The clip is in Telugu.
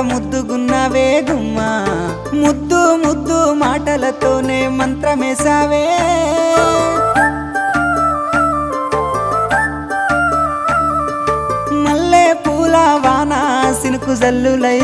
ముద్దుగున్నవే గుమ్మ ముద్దు ముద్దు మాటలతోనే మంత్రమేసావే మల్లె పూల వాన సినుకు జల్లులై